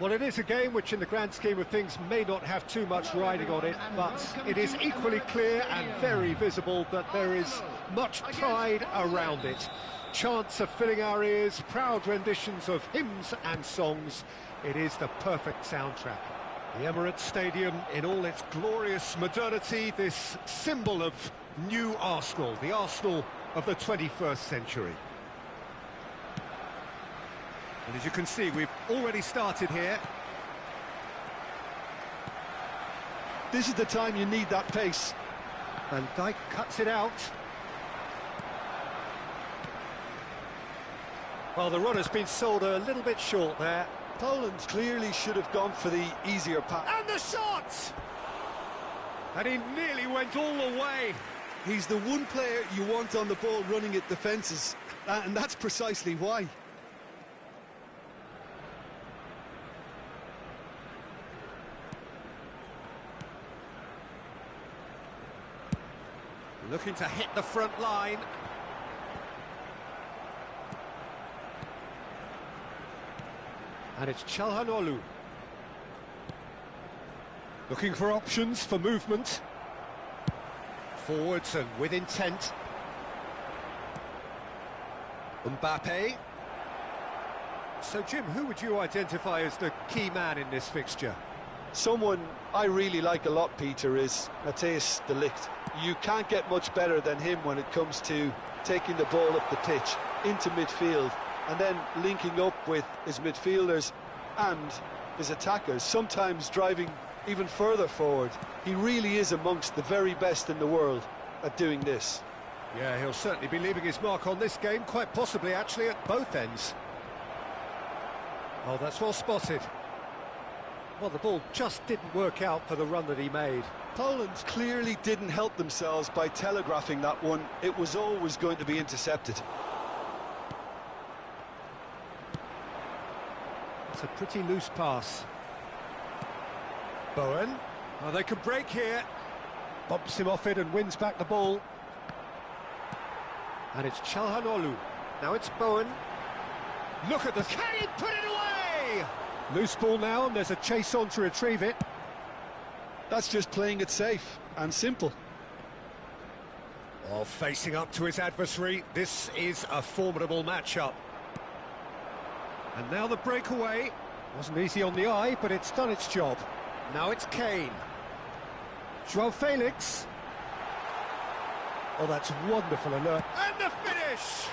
Well, it is a game which in the grand scheme of things may not have too much riding on it, but it is equally clear and very visible that there is much pride around it. Chants are filling our ears, proud renditions of hymns and songs. It is the perfect soundtrack. The Emirates Stadium in all its glorious modernity, this symbol of new Arsenal, the Arsenal of the 21st century. And as you can see, we've already started here. This is the time you need that pace. And Dijk cuts it out. Well, the run has been sold a little bit short there. Poland clearly should have gone for the easier pass. And the shot! And he nearly went all the way. He's the one player you want on the ball running at defences, and that's precisely why. Looking to hit the front line. And it's Çalhanoğlu. Looking for options for movement. Forwards and with intent. Mbappe. So, Jim, who would you identify as the key man in this fixture? Someone I really like a lot, Peter, is Matthijs de Ligt. You can't get much better than him when it comes to taking the ball up the pitch, into midfield, and then linking up with his midfielders and his attackers, sometimes driving even further forward. He really is amongst the very best in the world at doing this. Yeah, he'll certainly be leaving his mark on this game, quite possibly actually at both ends. Oh, that's well spotted. Well, the ball just didn't work out for the run that he made. Poland clearly didn't help themselves by telegraphing that one. It was always going to be intercepted. It's a pretty loose pass. Bowen. Oh, they could break here. Bumps him off it and wins back the ball. And it's Çalhanoğlu. Now it's Bowen. Look at the... Can he put it away? Loose ball now, and there's a chase on to retrieve it. That's just playing it safe and simple. Well, facing up to his adversary, this is a formidable matchup. And now the breakaway. Wasn't easy on the eye, but it's done its job. Now it's Kane. João Felix. Oh, that's wonderful alert. And the finish!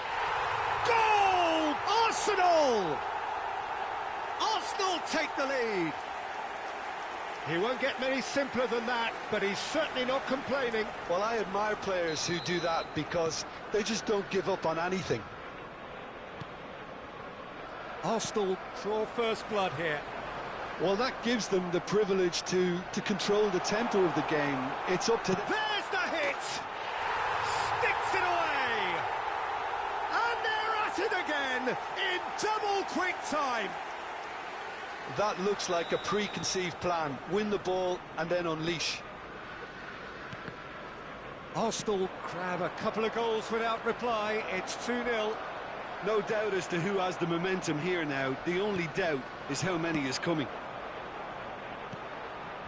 Goal! Arsenal! Arsenal take the lead. He won't get many simpler than that, but he's certainly not complaining. Well, I admire players who do that because they just don't give up on anything. Arsenal draw first blood here. Well, that gives them the privilege to control the tempo of the game. It's up to them. There's the hit! Sticks it away! And they're at it again in double quick time. That looks like a preconceived plan. Win the ball and then unleash. Arsenal grab a couple of goals without reply. It's 2-0. No doubt as to who has the momentum here now. The only doubt is how many is coming.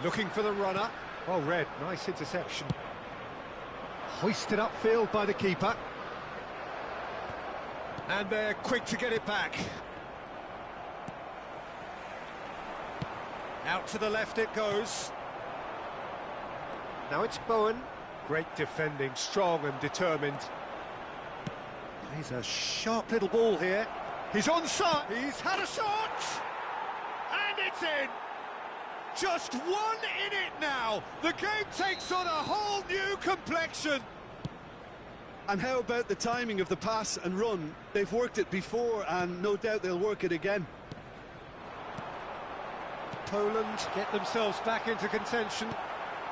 Looking for the runner. Well read, nice interception. Hoisted upfield by the keeper. And they're quick to get it back. Out to the left it goes. Now it's Bowen. Great defending, strong and determined. He's a sharp little ball here. He's onside. He's had a shot. And it's in. Just one in it now. The game takes on a whole new complexion. And how about the timing of the pass and run? They've worked it before and no doubt they'll work it again. Poland get themselves back into contention.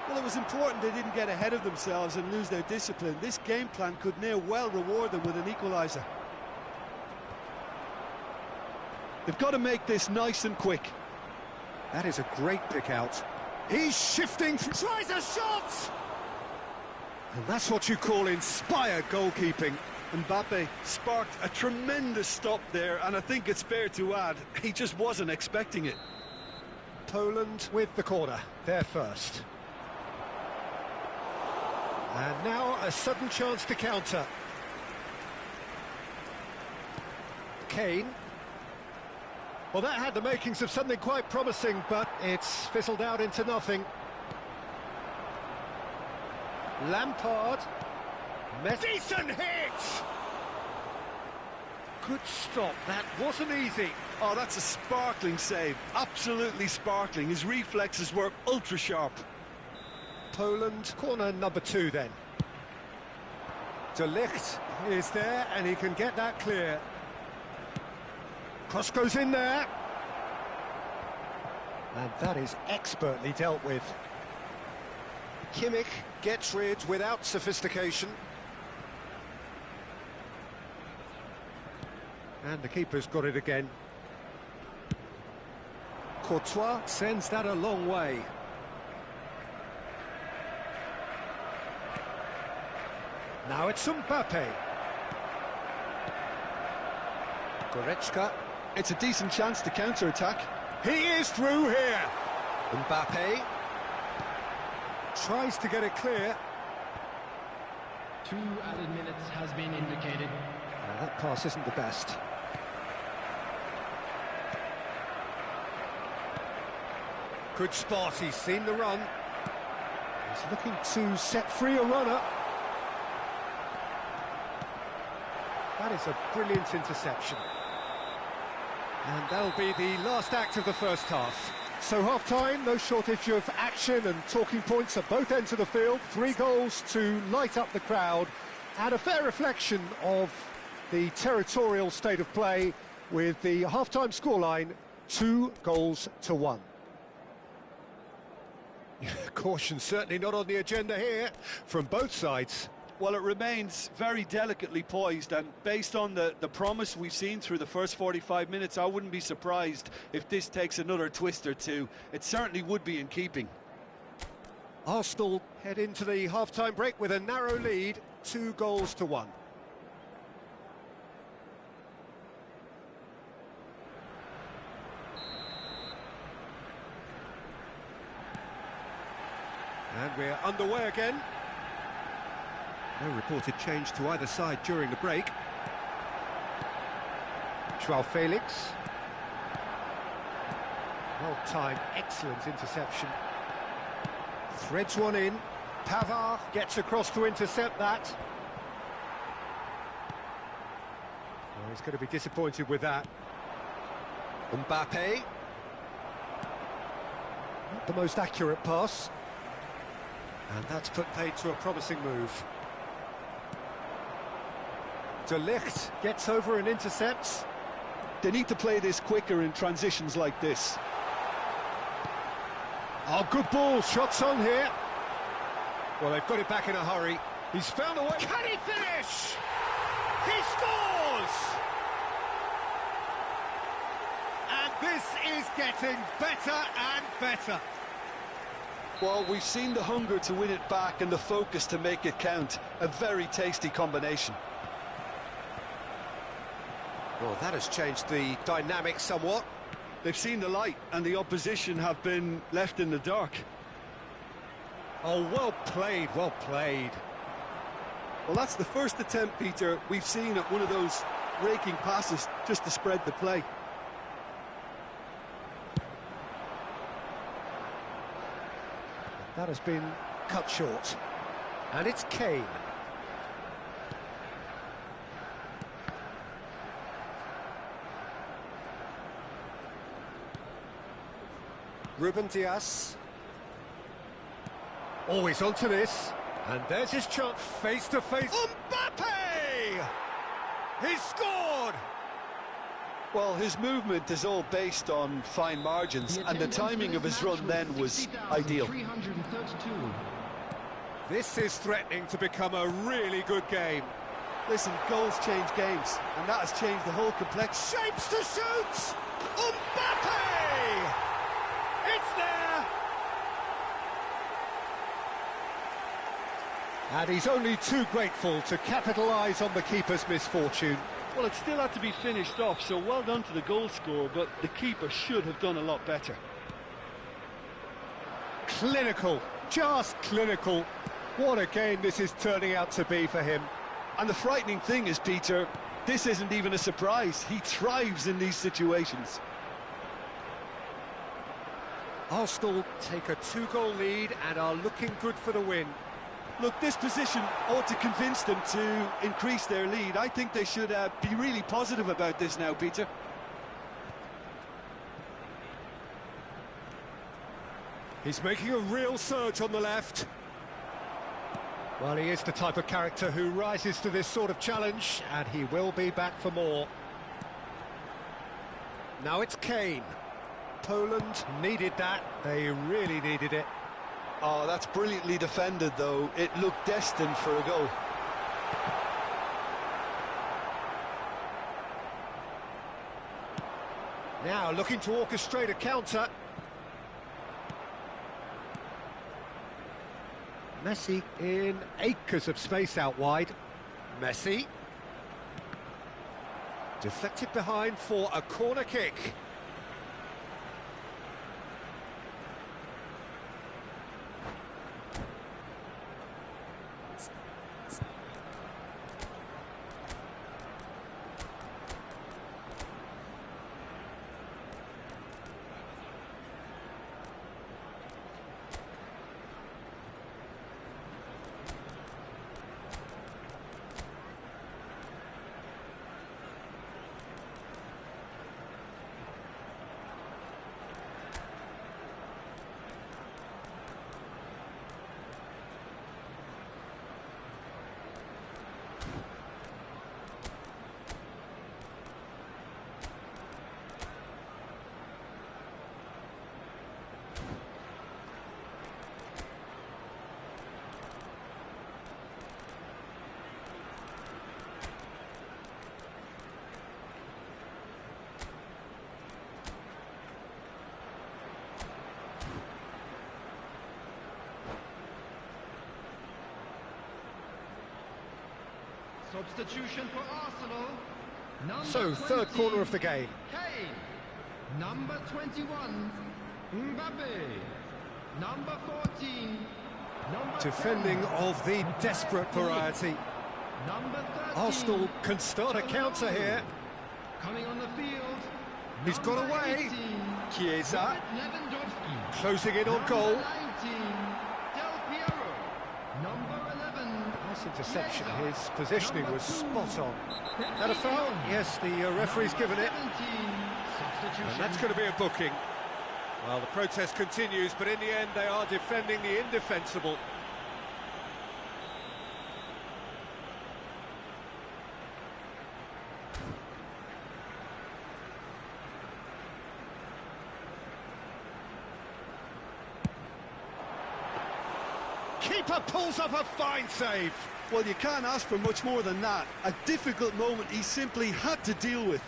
Well, it was important they didn't get ahead of themselves and lose their discipline. This game plan could near well reward them with an equaliser. They've got to make this nice and quick. That is a great pick out. He's shifting, tries a shot! And that's what you call inspired goalkeeping. Mbappe sparked a tremendous stop there, and I think it's fair to add, he just wasn't expecting it. Poland with the corner, there first. And now a sudden chance to counter. Kane. Well, that had the makings of something quite promising, but it's fizzled out into nothing. Lampard. Decent hit! Good stop, that wasn't easy. Oh, that's a sparkling save, absolutely sparkling. His reflexes were ultra sharp. Poland, corner number 2 then. De Ligt is there, and he can get that clear. Cross goes in there. And that is expertly dealt with. Kimmich gets rid without sophistication. And the keeper's got it again. Courtois sends that a long way. Now it's Mbappe. Goretzka. It's a decent chance to counter-attack. He is through here. Mbappe tries to get it clear. 2 added minutes has been indicated. That pass isn't the best. Good spot, he's seen the run. He's looking to set free a runner. That is a brilliant interception. And that'll be the last act of the first half. So half-time, no shortage of action and talking points at both ends of the field. 3 goals to light up the crowd, and a fair reflection of the territorial state of play, with the half-time scoreline 2-1. Caution certainly not on the agenda here from both sides. Well, it remains very delicately poised, and based on the promise we've seen through the first 45 minutes, I wouldn't be surprised if this takes another twist or two. It certainly would be in keeping. Arsenal head into the half-time break with a narrow lead, 2-1. And we're underway again. No reported change to either side during the break. Joao Felix. Well-timed, excellent interception. Threads one in. Pavard gets across to intercept that. Oh, he's going to be disappointed with that. Mbappe. Not the most accurate pass. And that's put paid to a promising move. De Ligt gets over and intercepts. They need to play this quicker in transitions like this. Oh, good ball, shots on here. Well, they've got it back in a hurry. He's found a way. Can he finish? He scores! And this is getting better and better. Well, we've seen the hunger to win it back and the focus to make it count. A very tasty combination. Well, that has changed the dynamic somewhat. They've seen the light, and the opposition have been left in the dark. Oh, well played, well played. Well, that's the first attempt, Peter, we've seen at one of those raking passes just to spread the play. That has been cut short. And it's Kane. Ruben Dias. Always onto this. And there's his chance, face to face. Mbappe! He's scored! Well, his movement is all based on fine margins, and the timing of his run then was ideal. This is threatening to become a really good game. Listen, goals change games, and that has changed the whole complex. Shapes to shoot! Mbappe! It's there! And he's only too grateful to capitalise on the keeper's misfortune. Well, it still had to be finished off, so well done to the goal scorer, but the keeper should have done a lot better. Clinical, just clinical. What a game this is turning out to be for him. And the frightening thing is, Peter, this isn't even a surprise. He thrives in these situations. Arsenal take a 2-goal lead and are looking good for the win. Look, this position ought to convince them to increase their lead. I think they should be really positive about this now, Peter. He's making a real surge on the left. Well, he is the type of character who rises to this sort of challenge, and he will be back for more. Now it's Kane. Poland needed that. They really needed it. Oh, that's brilliantly defended, though. It looked destined for a goal. Now looking to orchestrate a counter. Messi in acres of space out wide. Messi. Deflected behind for a corner kick. Substitution for Arsenal. So, third corner of the game. Kane. Number 21, Mbappe. Number 14, number Defending 10, of the desperate variety. number 13, Arsenal can start a counter here. coming on the field. He's got number away. 18, Chiesa Lewandowski. closing in on Number goal. 19, Del Piero. Number 11. Nice interception. His positioning was spot on. That a foul? Yes, the referee's given it. And that's going to be a booking. Well, the protest continues, but in the end they are defending the indefensible. Keeper pulls up a fine save. Well, you can't ask for much more than that. A difficult moment he simply had to deal with.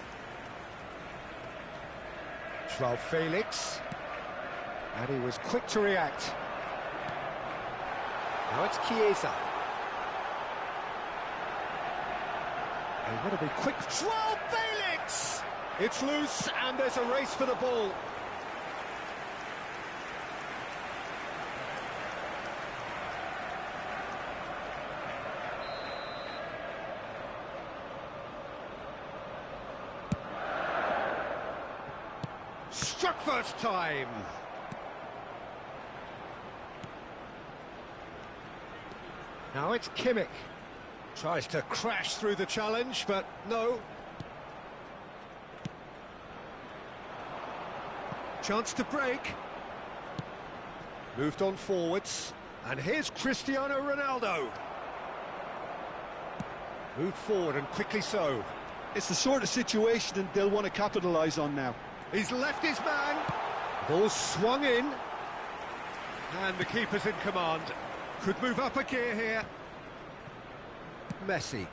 Joao Felix. And he was quick to react. Now it's Chiesa. They want to be quick. Joao Felix! It's loose and there's a race for the ball. Struck first time. Now it's Kimmich. Tries to crash through the challenge, but no. Chance to break. Moved on forwards. And here's Cristiano Ronaldo. Moved forward and quickly so. It's the sort of situation they'll want to capitalise on now. He's left his man. Ball swung in. And the keeper's in command. Could move up a gear here. Messi.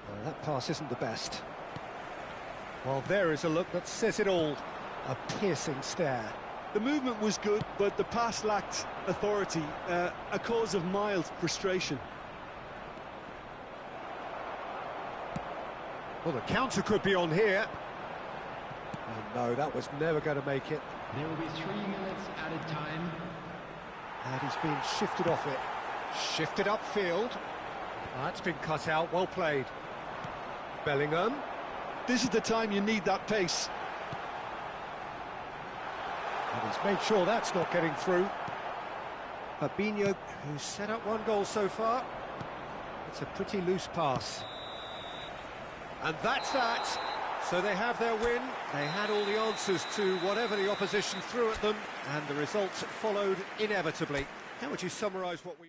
Well, that pass isn't the best. Well, there is a look that says it all. A piercing stare. The movement was good, but the pass lacked authority, a cause of mild frustration. Well, the counter could be on here. And no, that was never going to make it. There will be 3 minutes added time. And he's being shifted off it. Shifted upfield. That's been cut out, well played. Bellingham. This is the time you need that pace. And he's made sure that's not getting through. Fabinho, who's set up 1 goal so far. It's a pretty loose pass. And that's that. So they have their win. They had all the answers to whatever the opposition threw at them, and the results followed inevitably. How would you summarise what we...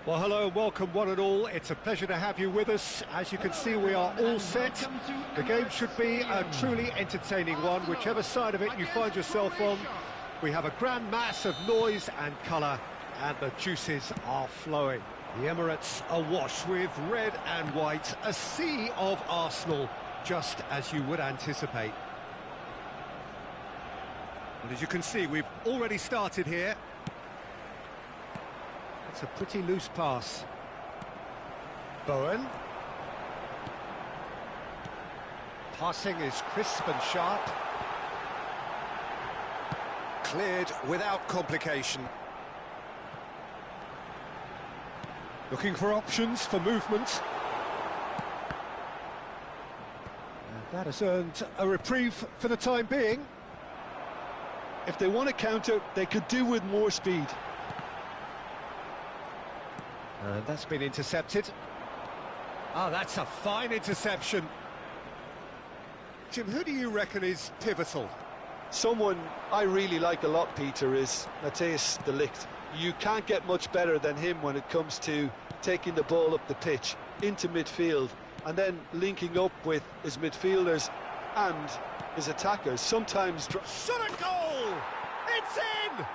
Well, hello and welcome one and all. It's a pleasure to have you with us. As you can see, we are all set. The game should be a truly entertaining one, whichever side of it you find yourself on. We have a grand mass of noise and colour, and the juices are flowing. The Emirates awash with red and white, a sea of Arsenal, just as you would anticipate. And as you can see, we've already started here. It's a pretty loose pass. Bowen. Passing is crisp and sharp. Cleared without complication. Looking for options for movement. And that has earned a reprieve for the time being. If they want to counter, they could do with more speed. And that's been intercepted. Ah, that's a fine interception. Jim, who do you reckon is pivotal? Someone I really like a lot, Peter, is Matthijs de Ligt. You can't get much better than him when it comes to taking the ball up the pitch, into midfield, and then linking up with his midfielders and his attackers. Sometimes... Shot a goal! It's in!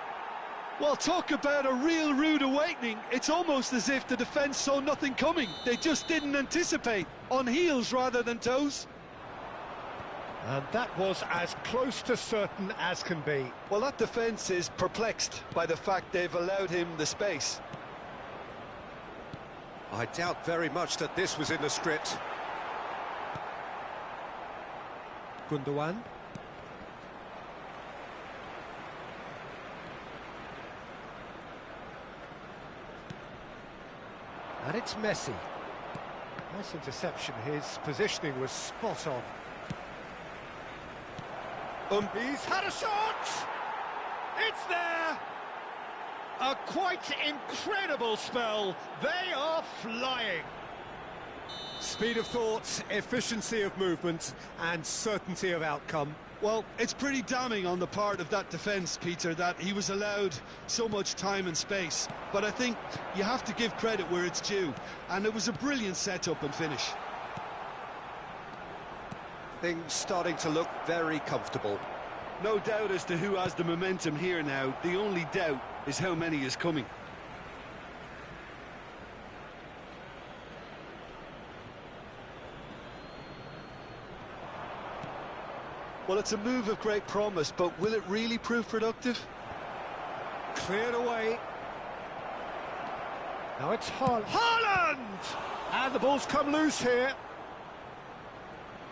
Well, talk about a real rude awakening. It's almost as if the defence saw nothing coming. They just didn't anticipate, on heels rather than toes. And that was as close to certain as can be. Well, that defence is perplexed by the fact they've allowed him the space. I doubt very much that this was in the script. Gundogan. And it's Messi. Nice interception. His positioning was spot on. He's had a shot! It's there! A quite incredible spell. They are flying. Speed of thought, efficiency of movement, and certainty of outcome. Well, it's pretty damning on the part of that defence, Peter, that he was allowed so much time and space. But I think you have to give credit where it's due, and it was a brilliant setup and finish. Things starting to look very comfortable. No doubt as to who has the momentum here now. The only doubt is how many is coming. Well, it's a move of great promise, but will it really prove productive? Cleared away. Now it's Haaland! And the ball's come loose here.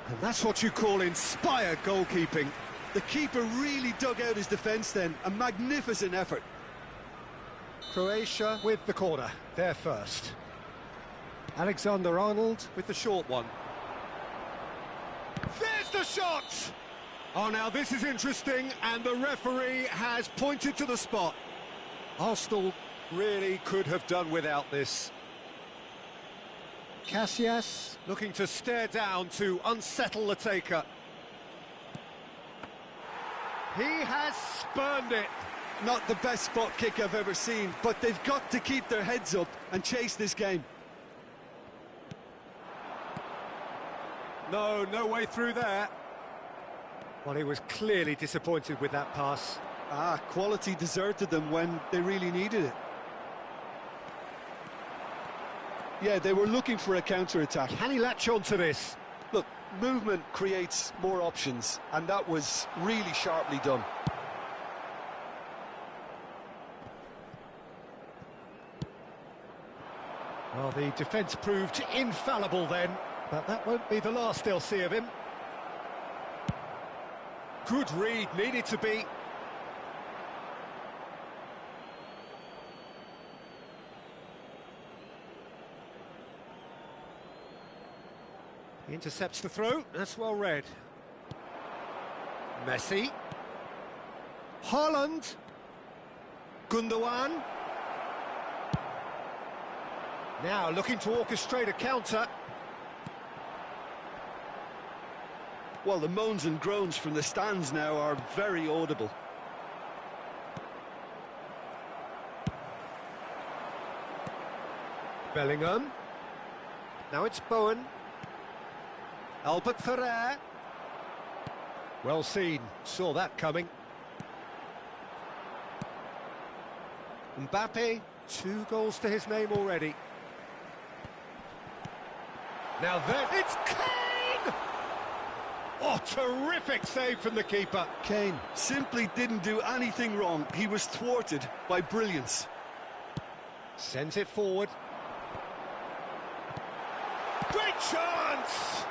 And that's what you call inspired goalkeeping. The keeper really dug out his defence then. A magnificent effort. Croatia with the corner. They're first. Alexander-Arnold with the short one. There's the shot! Oh, now this is interesting, and the referee has pointed to the spot. Arsenal really could have done without this. Casillas looking to stare down to unsettle the taker. He has spurned it. Not the best spot kick I've ever seen, but they've got to keep their heads up and chase this game. No way through there. Well, he was clearly disappointed with that pass. Quality deserted them when they really needed it. Yeah, they were looking for a counter-attack. Can he latch on to this? Look, movement creates more options, and that was really sharply done. Well, the defence proved infallible then, but that won't be the last they'll see of him. Good read, needed to be. He intercepts the throw, that's well read. Messi. Haaland. Gundogan. Now looking to orchestrate a counter. Well, the moans and groans from the stands now are very audible. Bellingham. Now it's Bowen. Albafun. Well seen, saw that coming. Mbappe, 2 goals to his name already. Now there, it's Kane! Oh, terrific save from the keeper. Kane simply didn't do anything wrong. He was thwarted by brilliance. Sends it forward. Great chance!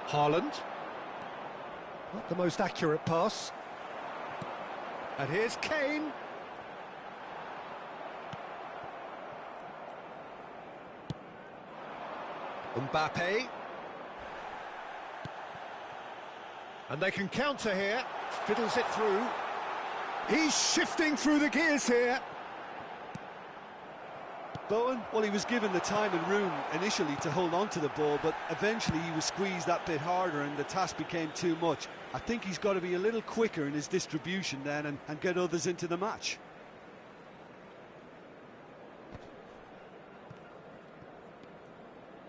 Haaland. Not the most accurate pass. And here's Kane. Mbappe. And they can counter here. Fiddles it through. He's shifting through the gears here. Bowen, well, he was given the time and room initially to hold on to the ball, but eventually he was squeezed that bit harder and the task became too much. I think he's got to be a little quicker in his distribution then and get others into the match.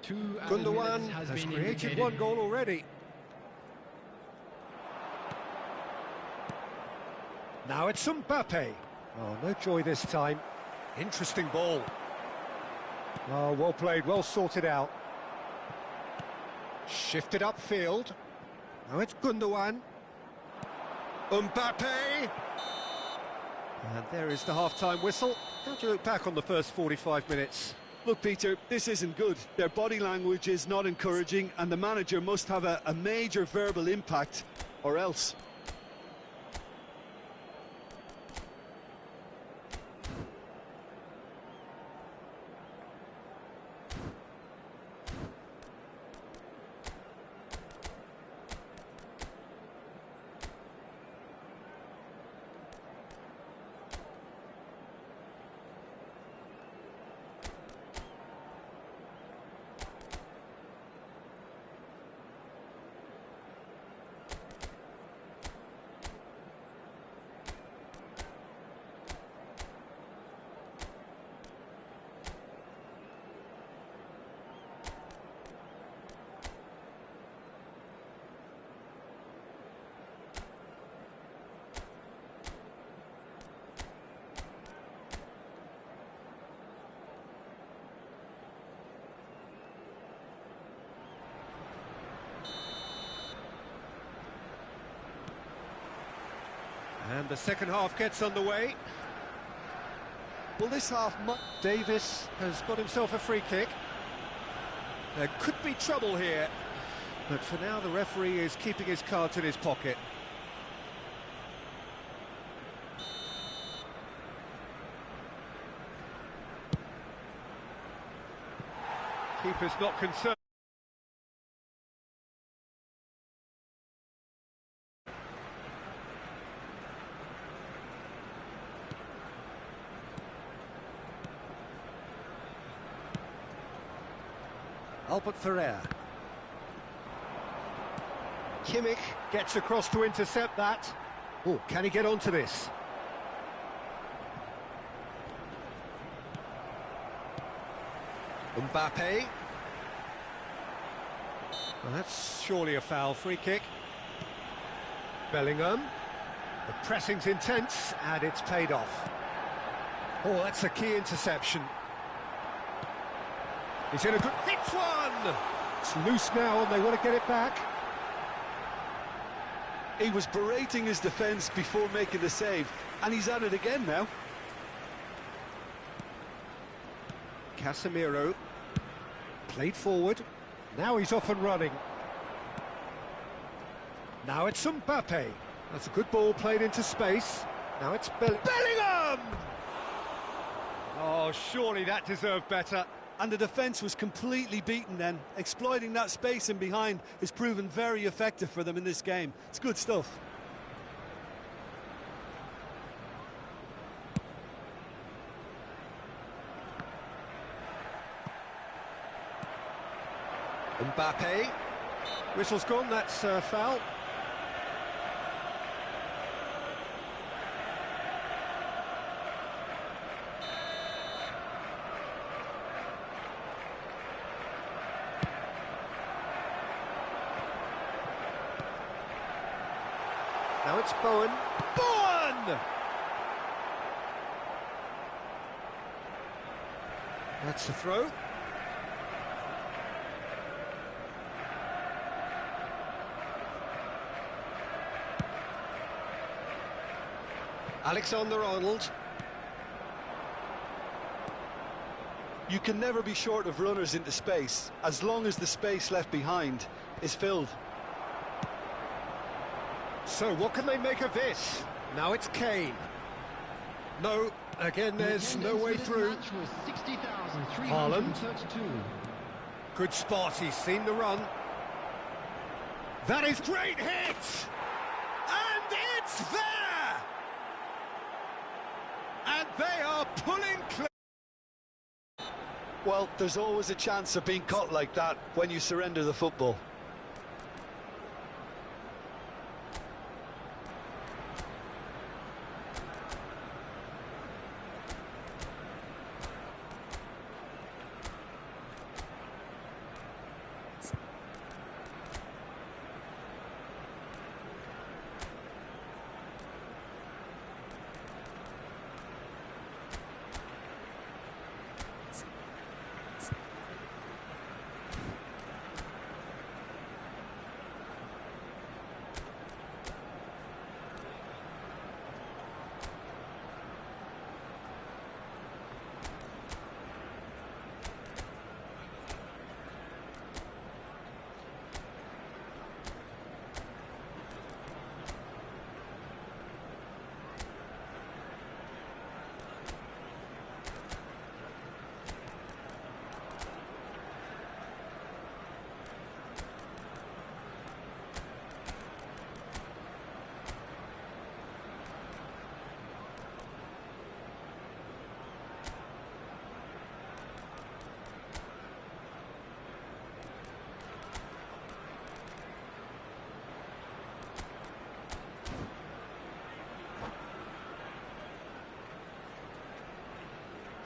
Gundogan has created 1 goal already. Now it's Mbappe. Oh, no joy this time. Interesting ball. Oh, well played, well sorted out. Shifted upfield. Now it's Gundogan. Mbappe! And there is the half-time whistle. How do you look back on the first 45 minutes? Look, Peter, this isn't good. Their body language is not encouraging, and the manager must have a major verbal impact, or else. And the second half gets underway. Well, this half... Davis has got himself a free kick. There could be trouble here, but for now the referee is keeping his cards in his pocket. Keeper's not concerned. Albafun. Kimmich gets across to intercept that. Oh, can he get onto this? Mbappe. Well, that's surely a foul. Free kick. Bellingham. The pressing's intense, and it's paid off. Oh, that's a key interception. He's in a good... Hits one! It's loose now, and they want to get it back. He was berating his defence before making the save, and he's at it again now. Casemiro. Played forward. Now he's off and running. Now it's Mbappe. That's a good ball played into space. Now it's Bellingham! Oh, surely that deserved better. And the defence was completely beaten then. Exploiting that space in behind has proven very effective for them in this game. It's good stuff. Mbappe. Whistle's gone, that's a foul. Now it's Bowen. Bowen! That's the throw. Alexander-Arnold. You can never be short of runners into space, as long as the space left behind is filled. So what can they make of this? Now it's Kane. No, again there's no way through. Haaland. Good spot, he's seen the run. That is great hit! And it's there! And they are pulling clear. Well, there's always a chance of being caught like that when you surrender the football.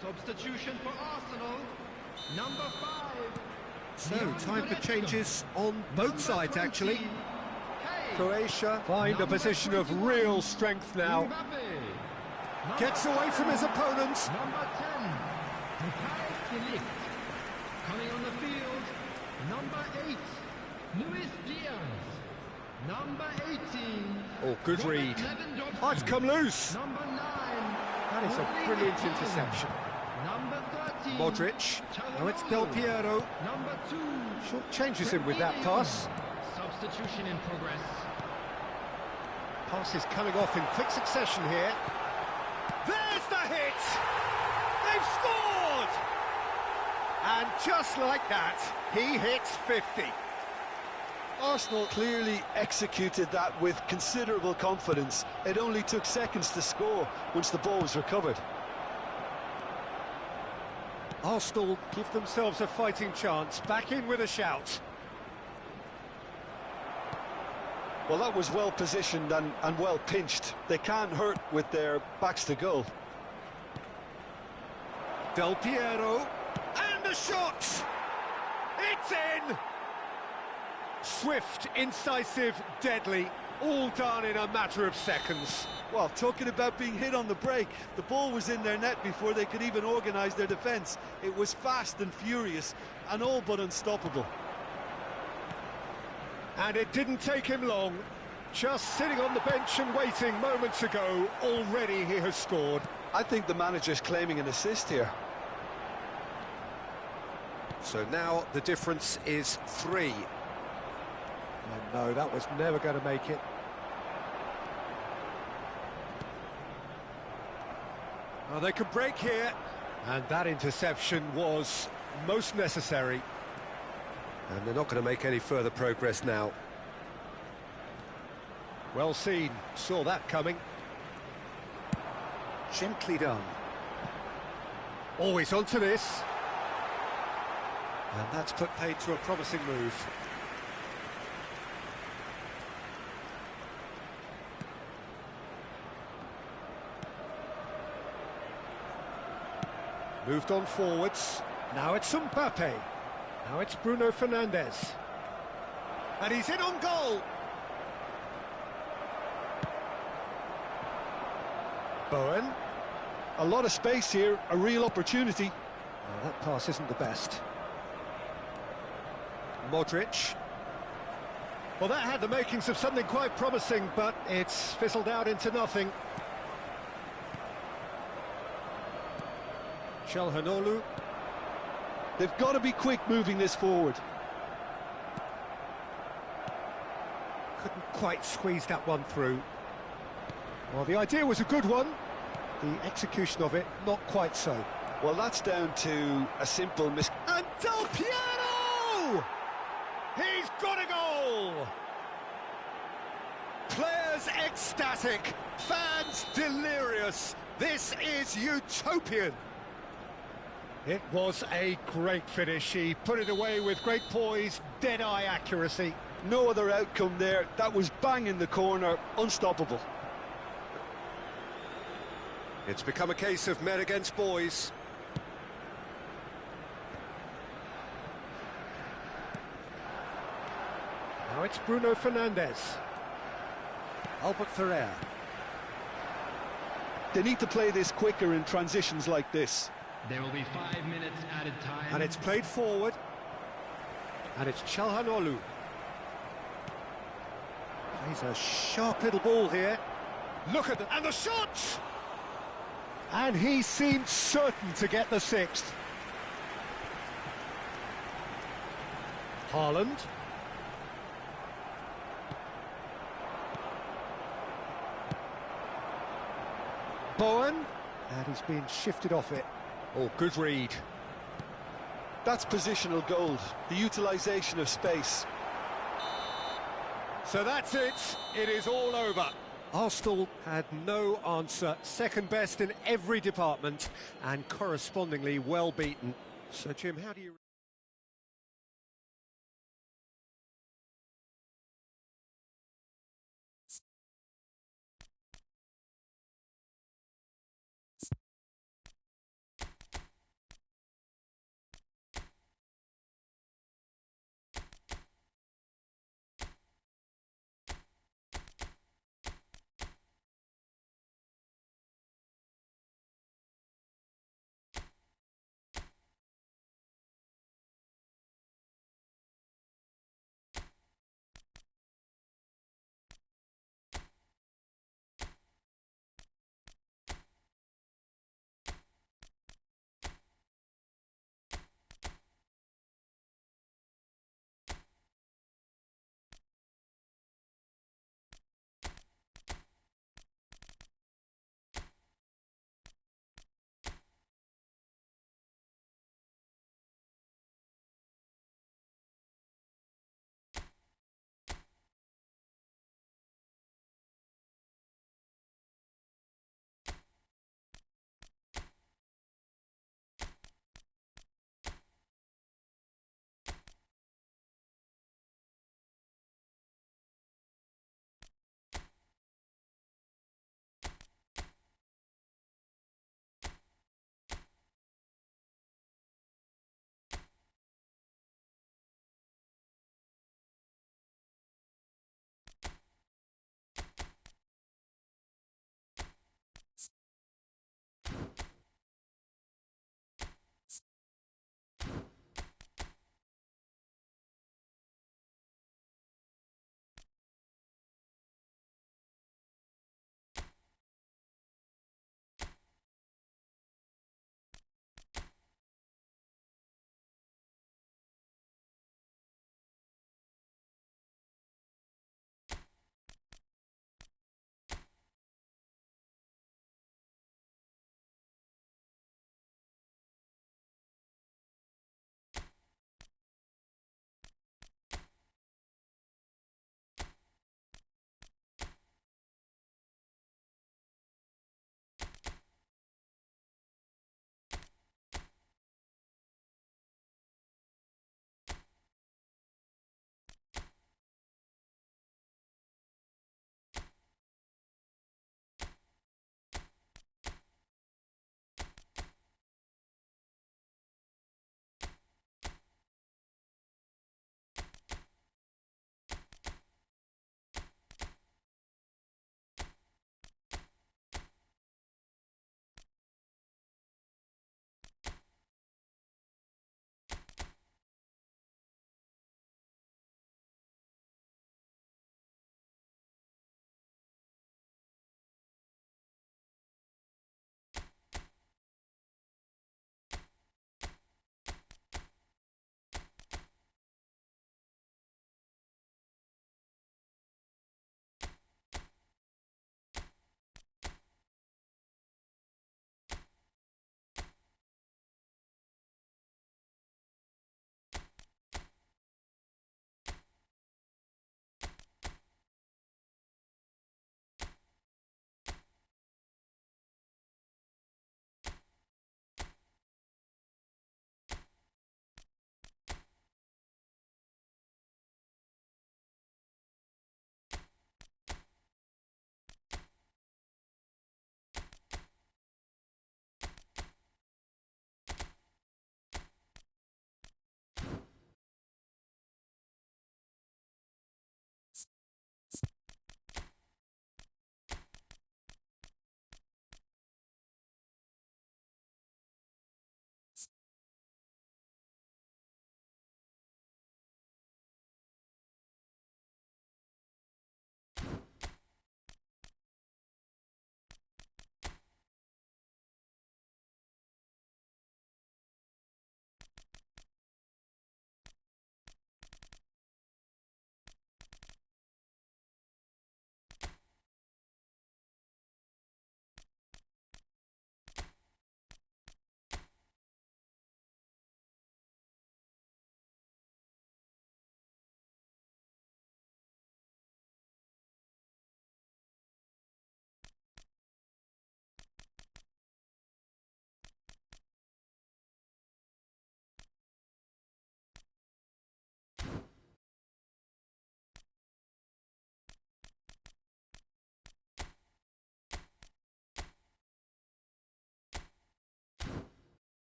Substitution for Arsenal, number 5. So, time for changes on both sides, actually. Kane. Croatia find a position of real strength now. Mbappe. Gets away from his opponents. Number 10, coming on the field, number 8, Luis Diaz. Number 18. Oh, good Robert read. Lewandowski. Oh, it's come loose. Number 9. That is a brilliant interception. Number 13. Modric. Now it's Del Piero. Number 2. Short changes him with that pass. Substitution in progress. Pass is coming off in quick succession here. There's the hit! They've scored! And just like that, he hits 50. Arsenal clearly executed that with considerable confidence. It only took seconds to score once the ball was recovered. Arsenal give themselves a fighting chance, back in with a shout. Well, that was well positioned and well pinched. They can't hurt with their backs to goal. Del Piero, and a shot! It's in! Swift, incisive, deadly, all done in a matter of seconds. Well, talking about being hit on the break, the ball was in their net before they could even organise their defence. It was fast and furious and all but unstoppable. And it didn't take him long. Just sitting on the bench and waiting moments ago, already he has scored. I think the manager's claiming an assist here. So now the difference is 3. Oh no, that was never going to make it. Well, they could break here, and that interception was most necessary. And they're not going to make any further progress now. Well seen, saw that coming. Gently done. Always onto this. And that's put paid to a promising move. Moved on forwards. Now it's Mbappe. Now it's Bruno Fernandes. And he's in on goal. Bowen. A lot of space here, a real opportunity. Well, that pass isn't the best. Modric. Well, that had the makings of something quite promising, but it's fizzled out into nothing. Çalhanoğlu. They've got to be quick moving this forward. Couldn't quite squeeze that one through. Well, the idea was a good one. The execution of it, not quite so. Well, that's down to a simple miss. And Del Piero! He's got a goal! Players ecstatic, fans delirious. This is utopian. It was a great finish. He put it away with great poise, dead-eye accuracy. No other outcome there. That was bang in the corner, unstoppable. It's become a case of men against boys. Now it's Bruno Fernandes. Albafun. They need to play this quicker in transitions like this. There will be 5 minutes added time. And it's played forward. And it's Çalhanoğlu. He's a sharp little ball here. Look at that. And the shot! And he seemed certain to get the sixth. Haaland. Bowen. And he's been shifted off it. Oh, good read. That's positional gold, the utilisation of space. So that's it. It is all over. Arsenal had no answer. Second best in every department and correspondingly well beaten. So, Jim, how do you...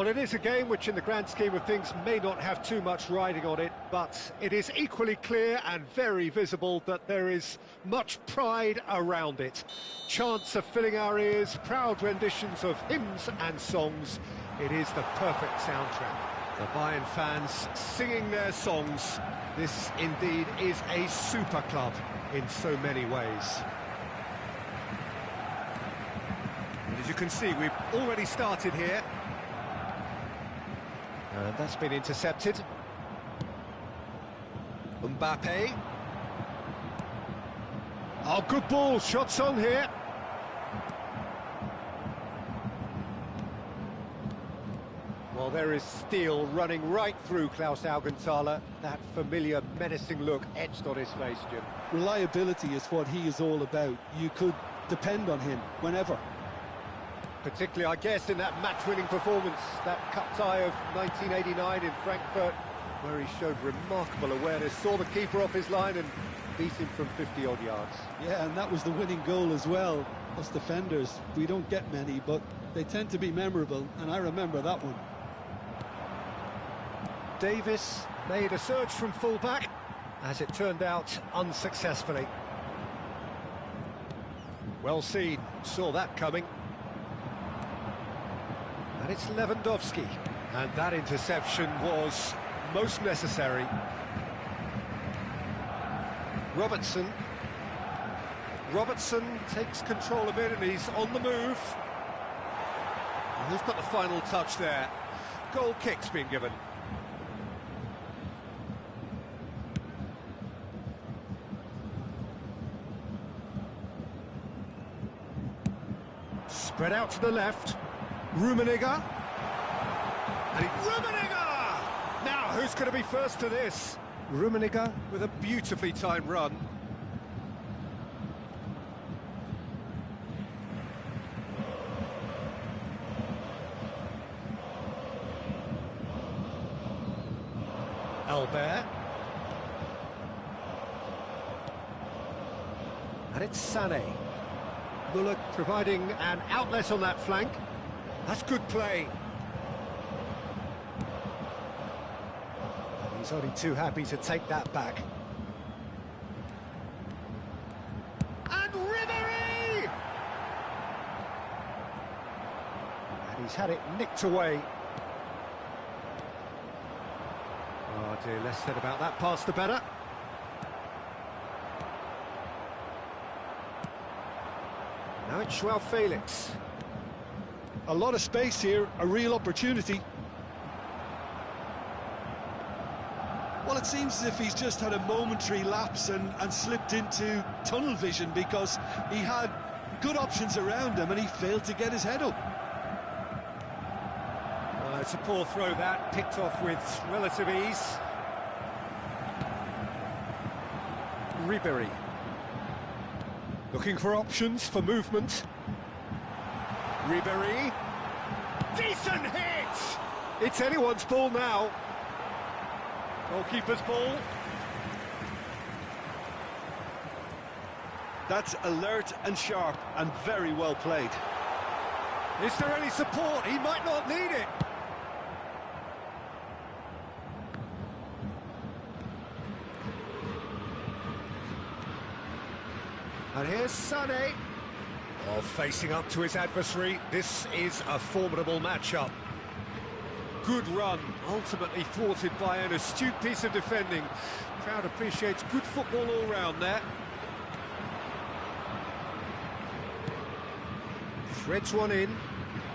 Well, it is a game which in the grand scheme of things may not have too much riding on it, but it is equally clear and very visible that there is much pride around it. Chants are filling our ears, proud renditions of hymns and songs. It is the perfect soundtrack. The Bayern fans singing their songs. This indeed is a super club in so many ways. And as you can see, we've already started here. And that's been intercepted. Mbappe. Oh, good ball, shots on here. Well, there is steel running right through Klaus Augenthaler. That familiar, menacing look etched on his face, Jim. Reliability is what he is all about. You could depend on him whenever. Particularly, I guess, in that match-winning performance, that cup tie of 1989 in Frankfurt, where he showed remarkable awareness, saw the keeper off his line and beat him from 50-odd yards. Yeah, and that was the winning goal as well. Us defenders, we don't get many, but they tend to be memorable, and I remember that one. Davis made a surge from full-back, as it turned out, unsuccessfully. Well seen, saw that coming. And it's Lewandowski, and that interception was most necessary. Robertson takes control of it, and he's on the move. And who's got the final touch there? Goal kick's been given. Spread out to the left. Rummenigge. And Rummenigge! Now, who's going to be first to this? Rummenigge with a beautifully timed run. Albert. And it's Sané. Muller providing an outlet on that flank. That's good play. And he's only too happy to take that back. And Ribéry! And he's had it nicked away. Oh dear, less said about that pass the better. Now it's João Felix. A lot of space here, a real opportunity. Well, it seems as if he's just had a momentary lapse and slipped into tunnel vision, because he had good options around him and he failed to get his head up. It's a poor throw that, picked off with relative ease. Ribéry. Looking for options for movement. Ribéry. Decent hit! It's anyone's ball now. Goalkeeper's ball. That's alert and sharp and very well played. Is there any support? He might not need it. And here's Sané. Oh, facing up to his adversary. This is a formidable matchup. Good run, ultimately thwarted by an astute piece of defending. Crowd appreciates good football all round there. Threads one in.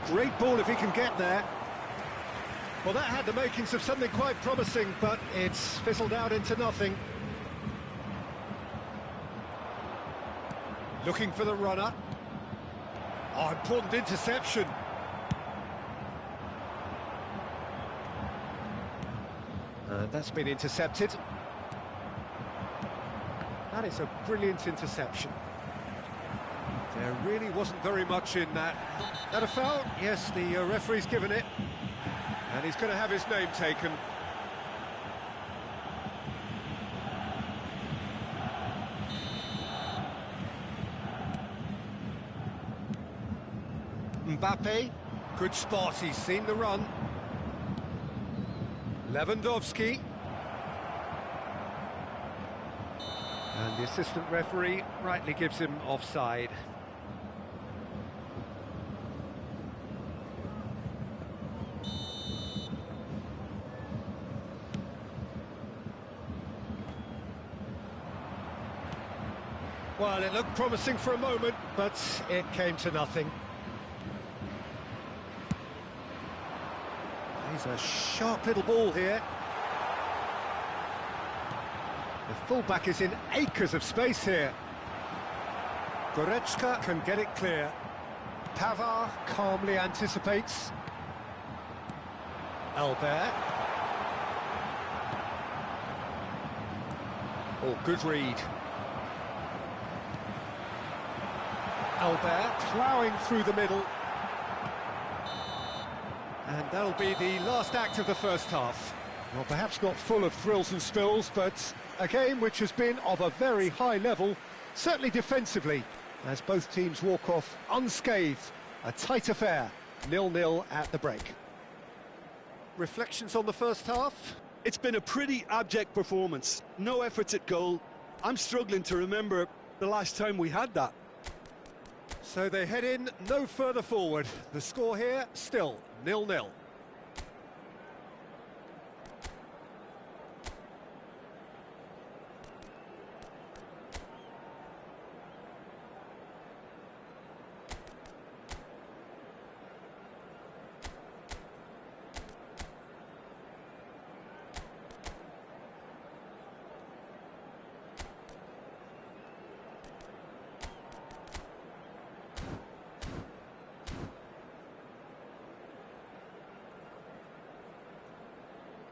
Great ball if he can get there. Well, that had the makings of something quite promising, but it's fizzled out into nothing. Looking for the runner. Oh, important interception. And that's been intercepted. That is a brilliant interception. There really wasn't very much in that. That a foul? Yes, the referee's given it. And he's going to have his name taken. Mbappe, good spot, he's seen the run. Lewandowski. And the assistant referee rightly gives him offside. Well, it looked promising for a moment, but it came to nothing. He's a sharp little ball here. The fullback is in acres of space here. Goretzka can get it clear. Pavard calmly anticipates. Albert. Oh, good read. Albert ploughing through the middle. And that'll be the last act of the first half. Well, perhaps not full of thrills and spills, but a game which has been of a very high level, certainly defensively, as both teams walk off unscathed. A tight affair, 0-0 at the break. Reflections on the first half? It's been a pretty abject performance. No efforts at goal. I'm struggling to remember the last time we had that. So they head in no further forward. The score here, still 0-0.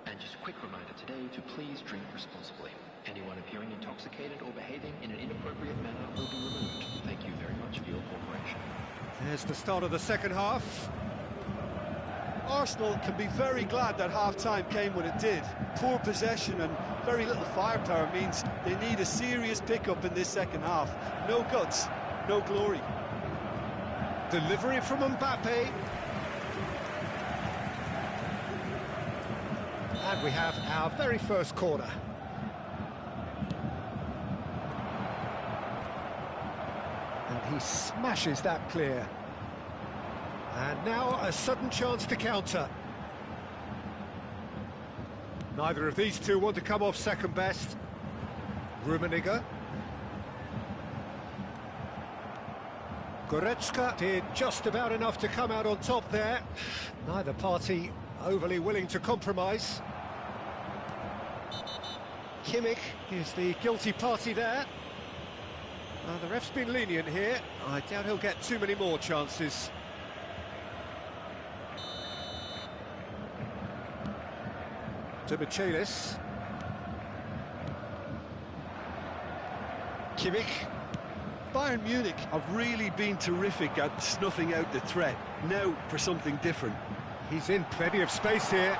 And just a quick reminder today to please drink responsibly. Anyone appearing intoxicated or behaving in an inappropriate manner will be removed. Thank you very much for your cooperation. There's the start of the second half. Arsenal can be very glad that half-time came when it did. Poor possession and very little firepower means they need a serious pickup in this second half. No guts, no glory. Delivery from Mbappe. And we have our very first corner. And he smashes that clear. And now a sudden chance to counter. Neither of these two want to come off second best. Rummenigge. Goretzka did just about enough to come out on top there. Neither party overly willing to compromise. Kimmich is the guilty party there. The ref's been lenient here. I doubt he'll get too many more chances. To Michelis. Kimmich. Bayern Munich have really been terrific at snuffing out the threat. Now for something different. He's in plenty of space here.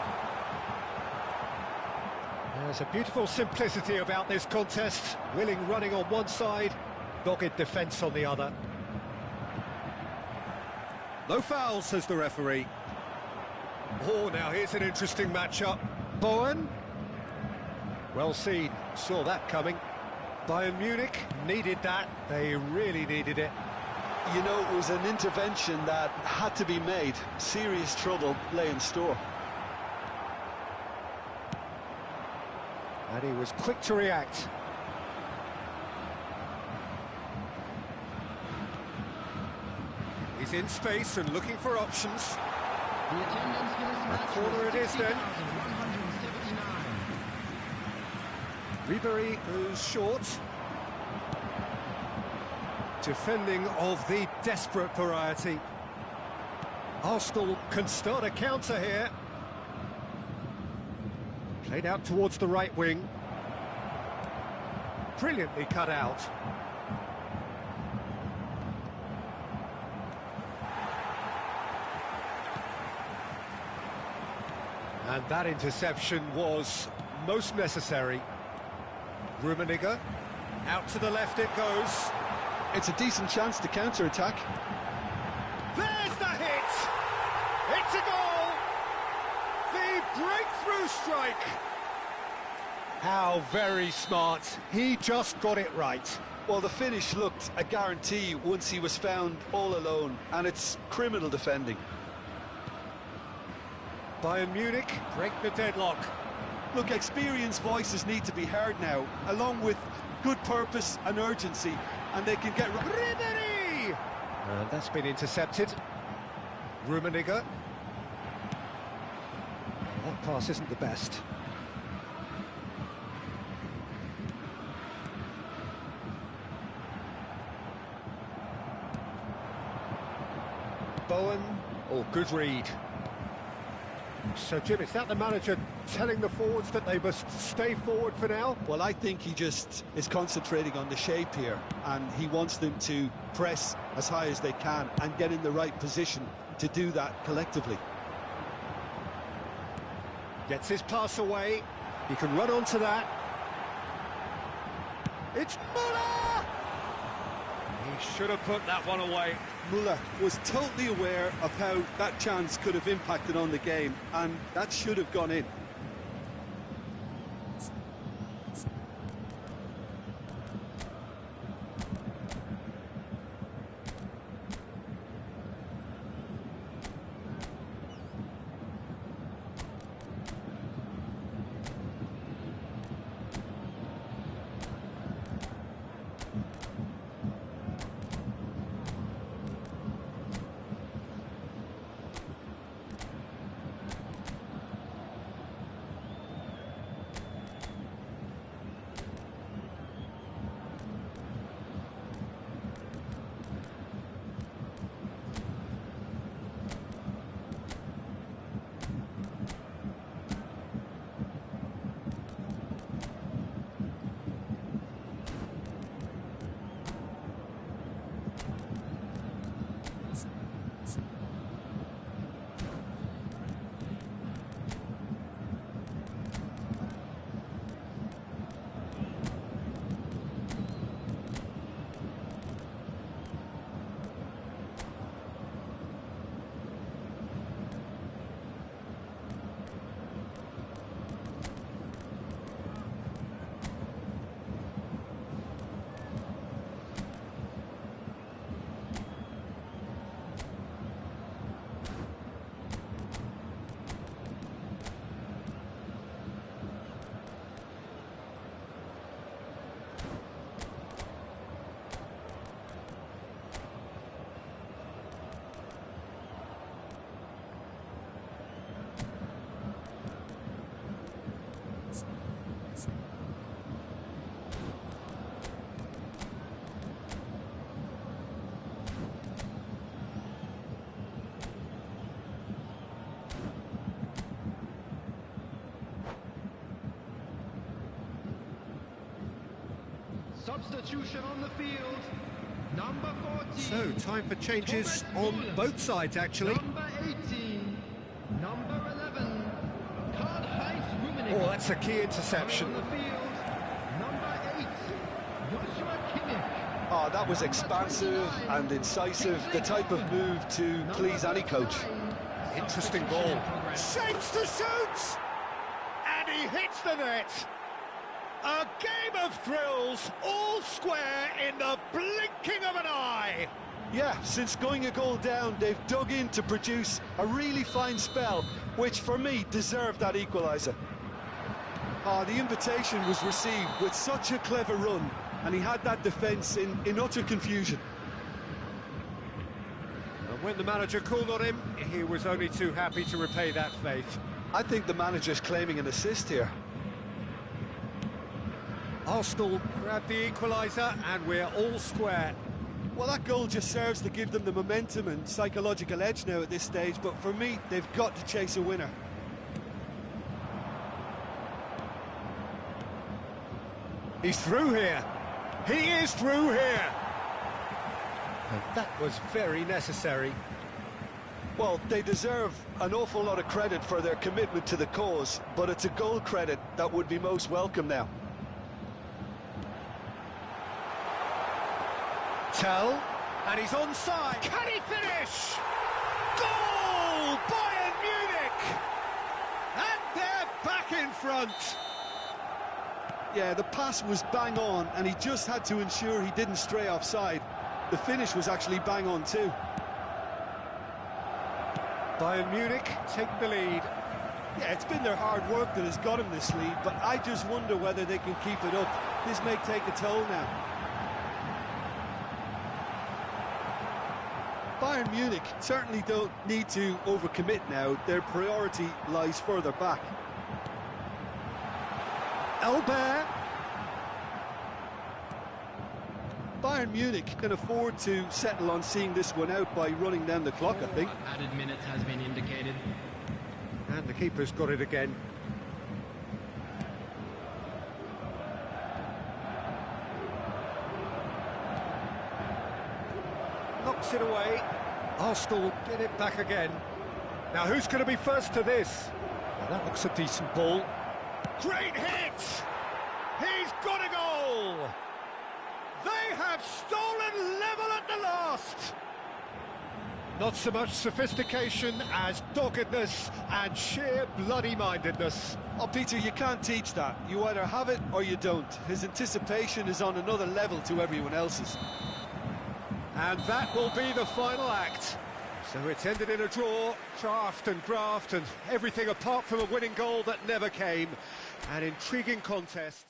There's a beautiful simplicity about this contest. Willing running on one side, dogged defence on the other. No foul, says the referee. Oh, now here's an interesting matchup. Bowen. Well seen, saw that coming. Bayern Munich needed that, they really needed it. You know, it was an intervention that had to be made. Serious trouble lay in store. And he was quick to react. He's in space and looking for options. The attendance for this match Corner it is then. 60,179. Ribéry goes short. Defending of the desperate variety. Arsenal can start a counter here. Played out towards the right wing. Brilliantly cut out. And that interception was most necessary. Rummenigge, out to the left it goes. It's a decent chance to counter-attack. There's the hit! It's a goal! The breakthrough strike! How very smart. He just got it right. Well, the finish looked a guarantee once he was found all alone, and it's criminal defending. Bayern Munich break the deadlock. Look, experienced voices need to be heard now, along with good purpose and urgency, and they can get... Ribéry! And that's been intercepted. Rummenigge. That pass isn't the best. Bowen. Oh, good read. So, Jim, is that the manager telling the forwards that they must stay forward for now? Well, I think he just is concentrating on the shape here, and he wants them to press as high as they can and get in the right position to do that collectively. Gets his pass away. He can run onto that. It's Müller! He should have put that one away. Müller was totally aware of how that chance could have impacted on the game, and that should have gone in. Substitution on the field. Number 14. So, time for changes on both sides, actually. Number 18. Number 11. Karl-Heinz Rummenigge. Oh, that's a key interception. On the field. Number 8. Joshua Kimmich. Oh, that was expansive and incisive, the type of move to please any coach. Interesting ball. Shapes to shoot! And he hits the net. A game of thrills, all square in the blinking of an eye. Yeah, since going a goal down, they've dug in to produce a really fine spell, which for me deserved that equaliser. The invitation was received with such a clever run, and he had that defence in utter confusion. And when the manager called on him, he was only too happy to repay that faith. I think the manager's claiming an assist here. Arsenal grabbed the equaliser, and we're all square. Well, that goal just serves to give them the momentum and psychological edge now at this stage, but for me, they've got to chase a winner. He's through here. He is through here. And that was very necessary. Well, they deserve an awful lot of credit for their commitment to the cause, but it's a goal credit that would be most welcome now. Tell, and he's onside. Can he finish? Goal! Bayern Munich! And back in front. Yeah, the pass was bang on, and he just had to ensure he didn't stray offside. The finish was actually bang on too. Bayern Munich take the lead. Yeah, it's been their hard work that has got him this lead, but I just wonder whether they can keep it up. This may take a toll now. Bayern Munich certainly don't need to overcommit now. Their priority lies further back. Albert. Bayern Munich can afford to settle on seeing this one out by running down the clock, I think. Added minutes has been indicated. And the keeper's got it again. Knocks it away. Arsenal get it back again. Now who's going to be first to this? Well, that looks a decent ball. Great hit! He's got a goal! They have stolen level at the last! Not so much sophistication as doggedness and sheer bloody-mindedness. Oh, Peter, you can't teach that. You either have it or you don't. His anticipation is on another level to everyone else's. And that will be the final act. So it's ended in a draw, draft and graft and everything apart from a winning goal that never came. An intriguing contest.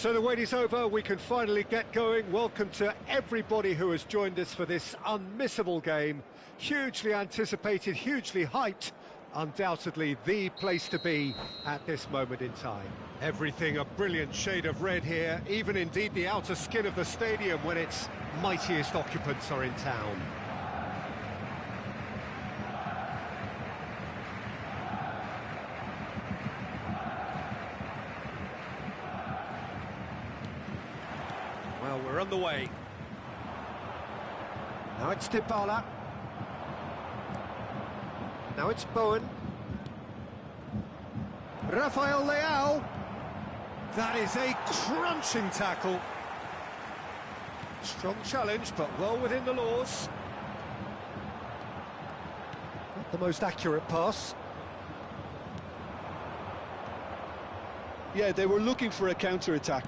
So the wait is over, we can finally get going. Welcome to everybody who has joined us for this unmissable game. Hugely anticipated, hugely hyped. Undoubtedly the place to be at this moment in time. Everything a brilliant shade of red here, even indeed the outer skin of the stadium when its mightiest occupants are in town. Well, we're on the way. Now it's Dybala. Now it's Bowen. Rafael Leao. That is a crunching tackle. Strong challenge, but well within the laws. Not the most accurate pass. Yeah, they were looking for a counter-attack.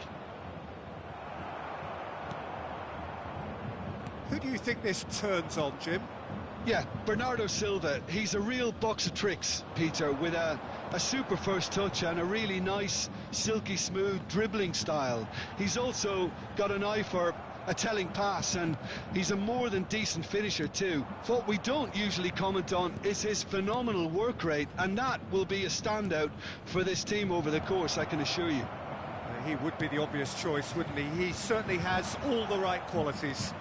Who do you think this turns on, Jim? Yeah, Bernardo Silva, he's a real box of tricks, Peter, with a super first touch and a really nice, silky smooth dribbling style. He's also got an eye for a telling pass, and he's a more than decent finisher too. What we don't usually comment on is his phenomenal work rate, and that will be a standout for this team over the course, I can assure you. He would be the obvious choice, wouldn't he? He certainly has all the right qualities.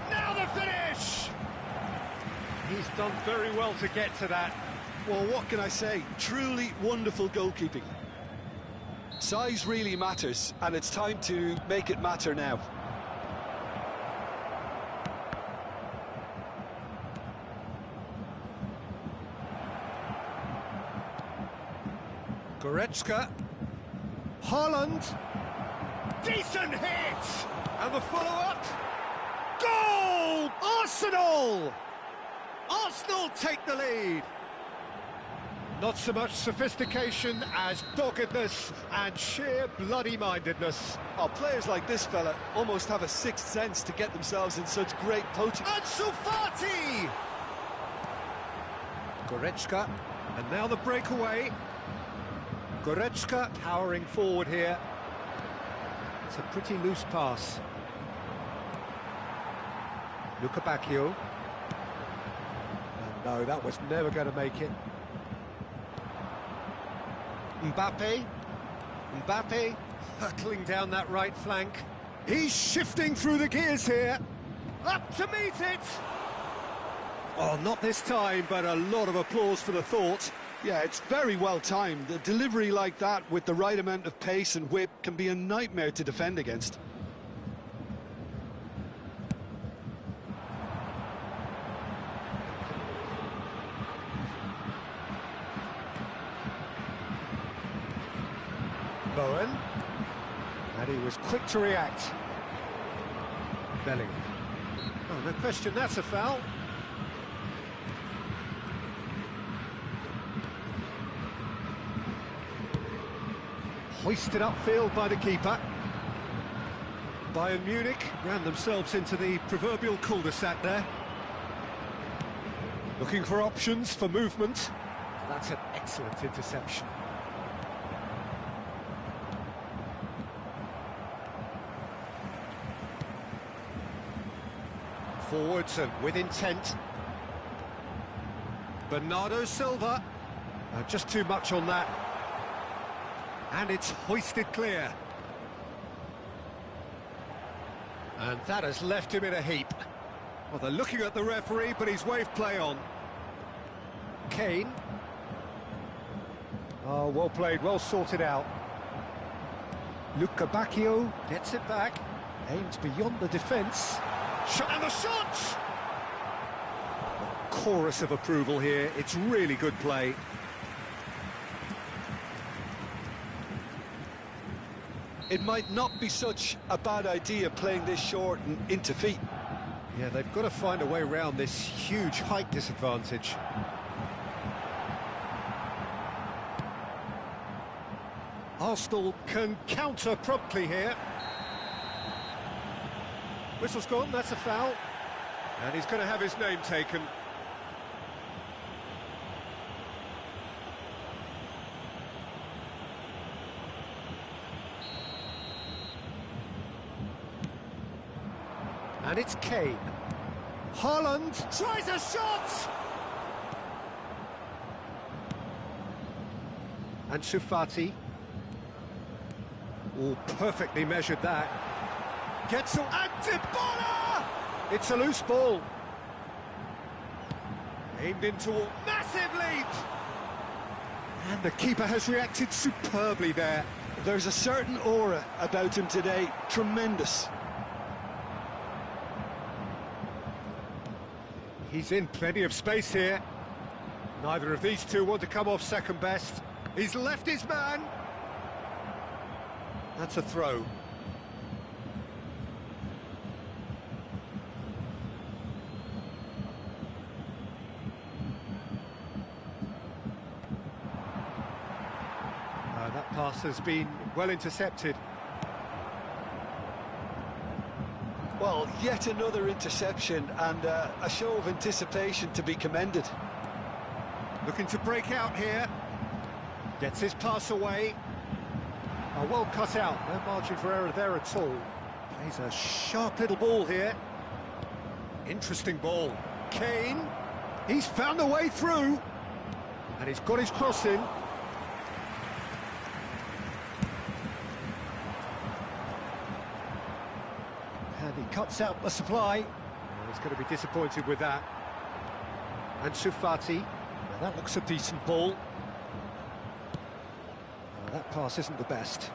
Now the finish! He's done very well to get to that. Well, what can I say? Truly wonderful goalkeeping. Size really matters, and it's time to make it matter now. Goretzka. Haaland. Decent hit! And the follow-up. Goal! Arsenal! Arsenal take the lead. Not so much sophistication as doggedness and sheer bloody-mindedness. Oh, players like this fella almost have a sixth sense to get themselves in such great poaching. Ansu Fati! Goretzka, and now the breakaway. Goretzka powering forward here. It's a pretty loose pass. Luka Bacchio. No, that was never going to make it. Mbappe, hurtling down that right flank. He's shifting through the gears here. Up to meet it! Oh, not this time, but a lot of applause for the thought. Yeah, it's very well timed. A delivery like that with the right amount of pace and whip can be a nightmare to defend against. Bowen, and he was quick to react. Bellingham. Oh, no question, that's a foul. Hoisted upfield by the keeper. Bayern Munich ran themselves into the proverbial cul-de-sac there. Looking for options for movement. That's an excellent interception. Forwards and with intent. Bernardo Silva. Just too much on that. And it's hoisted clear. And that has left him in a heap. Well, they're looking at the referee, but he's waved play on. Kane. Oh, well played, well sorted out. Luka Bacchio gets it back. Aims beyond the defence. Shot, and the shot! A chorus of approval here. It's really good play. It might not be such a bad idea playing this short and into feet. Yeah, they've got to find a way around this huge height disadvantage. Arsenal can counter promptly here. Whistle's gone, that's a foul. And he's going to have his name taken. And it's Kane. Haaland tries a shot! And Shufati. Oh, perfectly measured that. Gets a... And Dybala! It's a loose ball. Aimed into a massive leap! And the keeper has reacted superbly there. There's a certain aura about him today. Tremendous. He's in plenty of space here. Neither of these two want to come off second best. He's left his man. That's a throw. That pass has been well intercepted. Well, yet another interception and a show of anticipation to be commended. Looking to break out here. Gets his pass away. Oh, well cut out. No margin for error there at all. Plays a sharp little ball here. Interesting ball. Kane. He's found a way through. And he's got his cross in. And he cuts out the supply. Oh, he's going to be disappointed with that. And Shufati. Now that looks a decent ball. That pass isn't the best.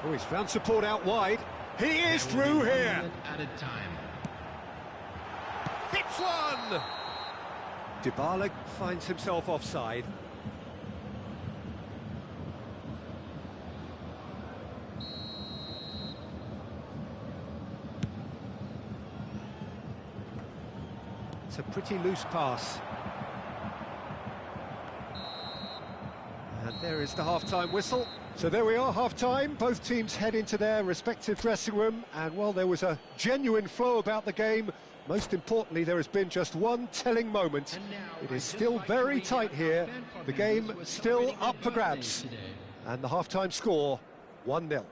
Oh, he's found support out wide. He is through here. Added time. Hits one! Dybala finds himself offside. It's a pretty loose pass. And there is the half-time whistle. So there we are, half-time. Both teams head into their respective dressing room. And while there was a genuine flow about the game, most importantly, there has been just one telling moment. It is still very tight here. The game still up for grabs. And the half-time score, 1-0.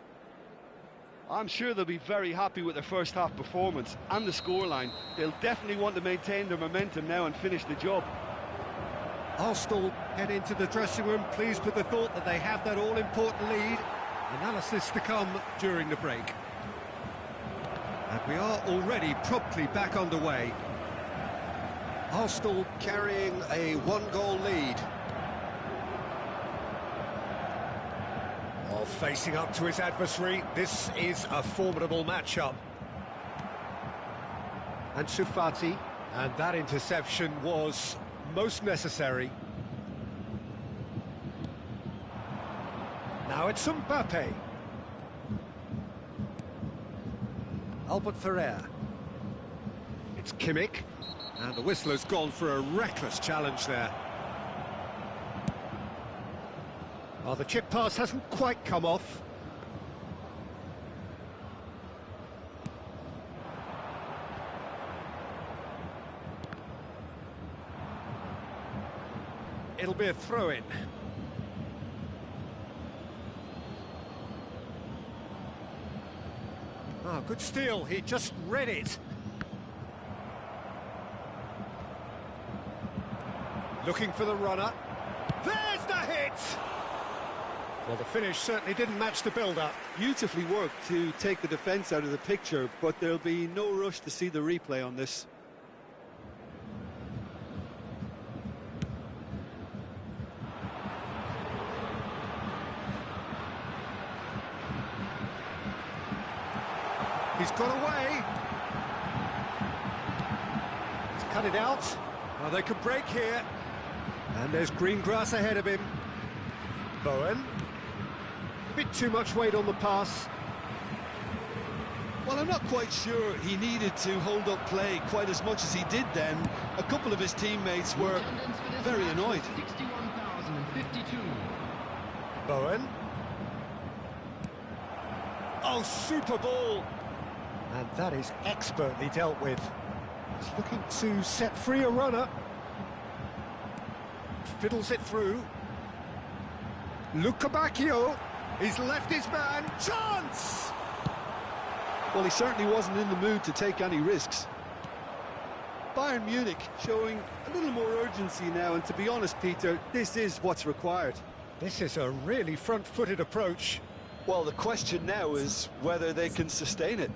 I'm sure they'll be very happy with their first half performance and the scoreline. They'll definitely want to maintain their momentum now and finish the job. Arsenal head into the dressing room pleased with the thought that they have that all-important lead. Analysis to come during the break. And we are already promptly back underway. Arsenal carrying a one-goal lead. While facing up to his adversary, this is a formidable matchup. And Shufati, and that interception was most necessary. Now it's Mbappe. Albafun. It's Kimmich, and the whistler's gone for a reckless challenge there. Oh, the chip pass hasn't quite come off. It'll be a throw-in. Oh, good steal, he just read it. Looking for the runner. There's the hit! Well, the finish certainly didn't match the build-up. Beautifully worked to take the defence out of the picture, but there'll be no rush to see the replay on this. He's got away. He's cut it out. Oh, they could break here. And there's green grass ahead of him. Bowen. A bit too much weight on the pass. Well, I'm not quite sure he needed to hold up play quite as much as he did then. A couple of his teammates were very annoyed. 61,052. Bowen. Oh, super ball. And that is expertly dealt with. He's looking to set free a runner. Fiddles it through. Luca Bacchio. He's left his man. Chance! Well, he certainly wasn't in the mood to take any risks. Bayern Munich showing a little more urgency now, and to be honest, Peter, this is what's required. This is a really front-footed approach. Well, the question now is whether they can sustain it.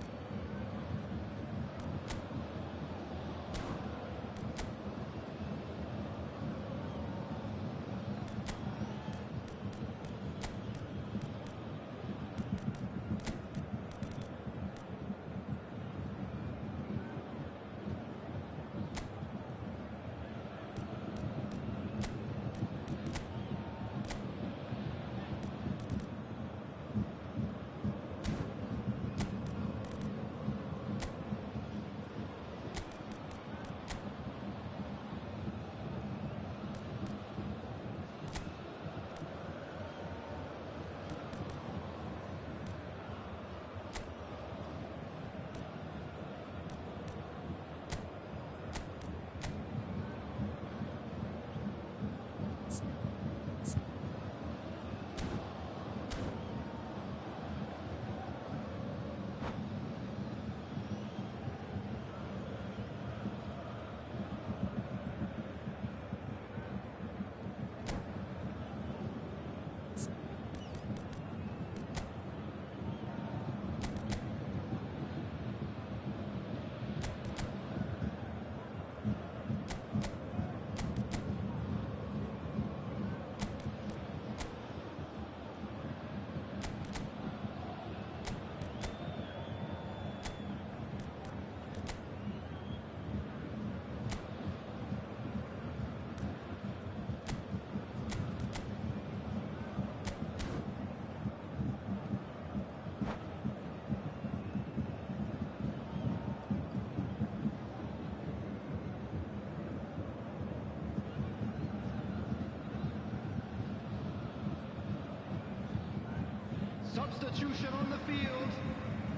Substitution on the field.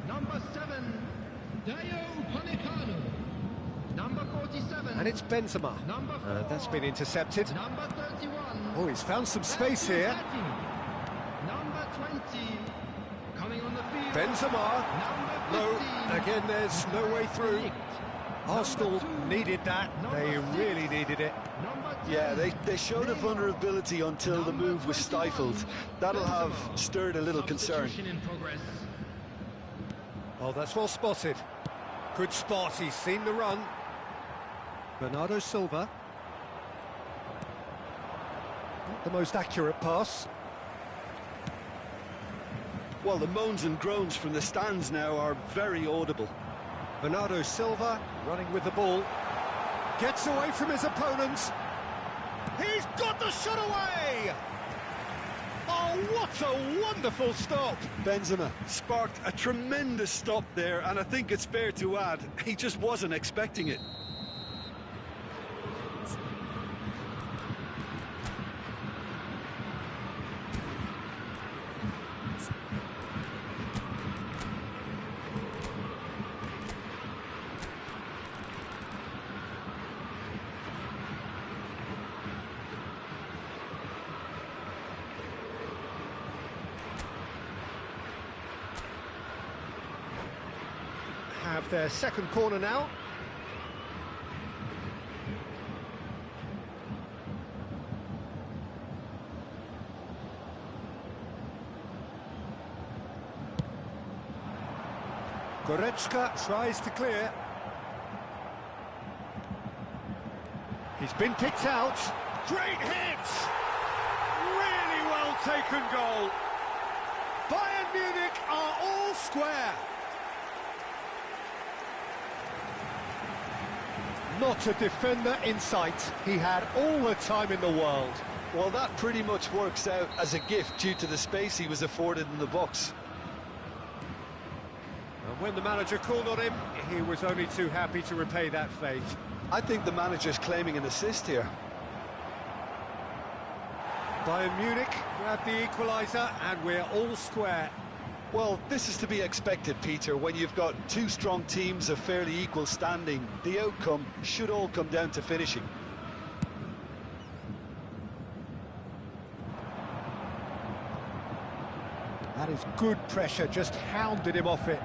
Number 7, WnK. Number 47. And it's Benzema. Number 4. That's been intercepted. Number 31. Oh, he's found some space here. Number 20. Coming on the field. Benzema. Number 15. No, again, there's no way through. Arsenal needed that. They really needed it. Yeah, they showed a vulnerability until the move was stifled. That'll have stirred a little concern. Oh, that's well spotted. Good spot, he's seen the run. Bernardo Silva. Not the most accurate pass. Well, the moans and groans from the stands now are very audible. Bernardo Silva running with the ball. Gets away from his opponents. He's got the shot away! Oh, what a wonderful stop! Benzema sparked a tremendous stop there, and I think it's fair to add, he just wasn't expecting it. Have their second corner now. Goretzka tries to clear. He's been picked out. Great hit! Really well taken goal. Bayern Munich are all square. Not a defender in sight. He had all the time in the world. Well, that pretty much works out as a gift due to the space he was afforded in the box. And when the manager called on him, he was only too happy to repay that faith. I think the manager's claiming an assist here. Bayern Munich grab the equaliser, and we're all square. Well, this is to be expected, Peter. When you've got two strong teams of fairly equal standing, the outcome should all come down to finishing. That is good pressure, just hounded him off it.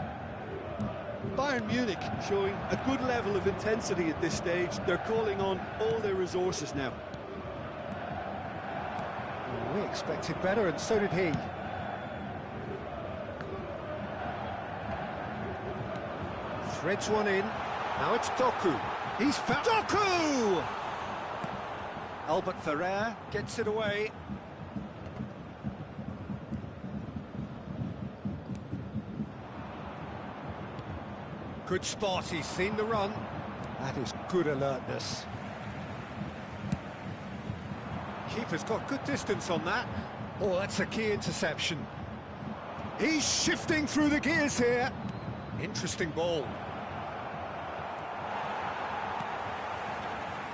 Bayern Munich showing a good level of intensity at this stage. They're calling on all their resources now. Well, we expected better, and so did he. Threads one in. Now it's Doku. He's found Doku! Albert Ferrer gets it away. Good spot, he's seen the run. That is good alertness. Keeper's got good distance on that. Oh, that's a key interception. He's shifting through the gears here. Interesting ball.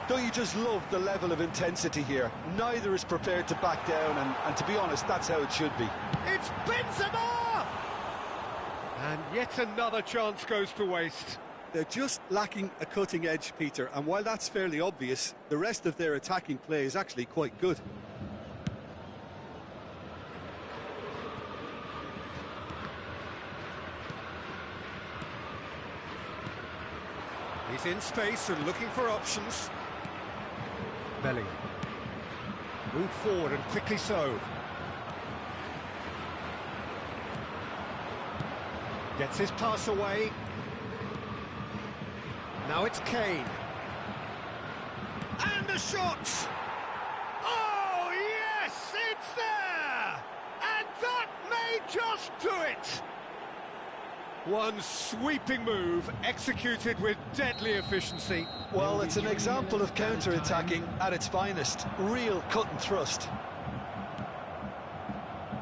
Don't you just love the level of intensity here? Neither is prepared to back down, and to be honest, that's how it should be. It's Benzema! And yet another chance goes to waste. They're just lacking a cutting edge, Peter, and while that's fairly obvious, the rest of their attacking play is actually quite good. He's in space and looking for options. Bellingham. Move forward and quickly so. Gets his pass away. Now it's Kane. And the shot! Oh, yes, it's there! And that may just do it! One sweeping move, executed with deadly efficiency. Well, it's an example of counter-attacking at its finest. Real cut and thrust.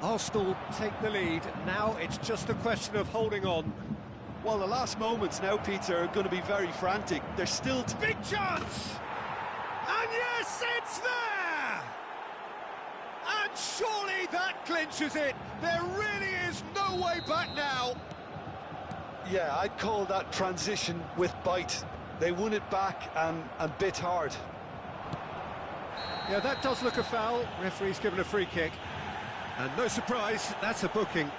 Arsenal take the lead. Now it's just a question of holding on. Well, the last moments now, Peter, are going to be very frantic. They're still... Big chance! And yes, it's there! And surely that clinches it. There really is no way back now. Yeah, I'd call that transition with bite. They won it back and bit hard. Yeah, that does look a foul. Referee's given a free kick. And no surprise, that's a booking.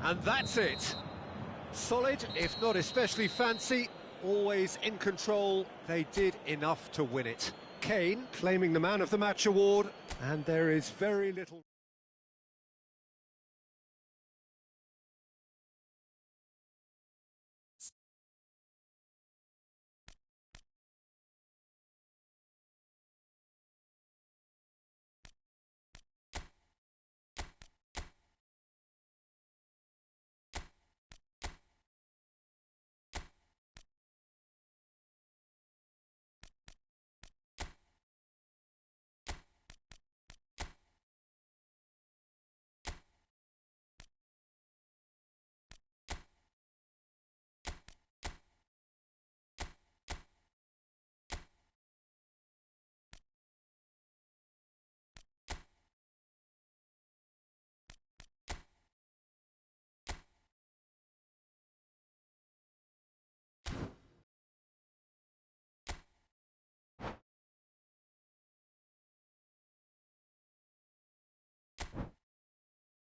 And that's it. Solid, if not especially fancy, always in control. They did enough to win it. Kane claiming the Man of the Match award, and there is very little...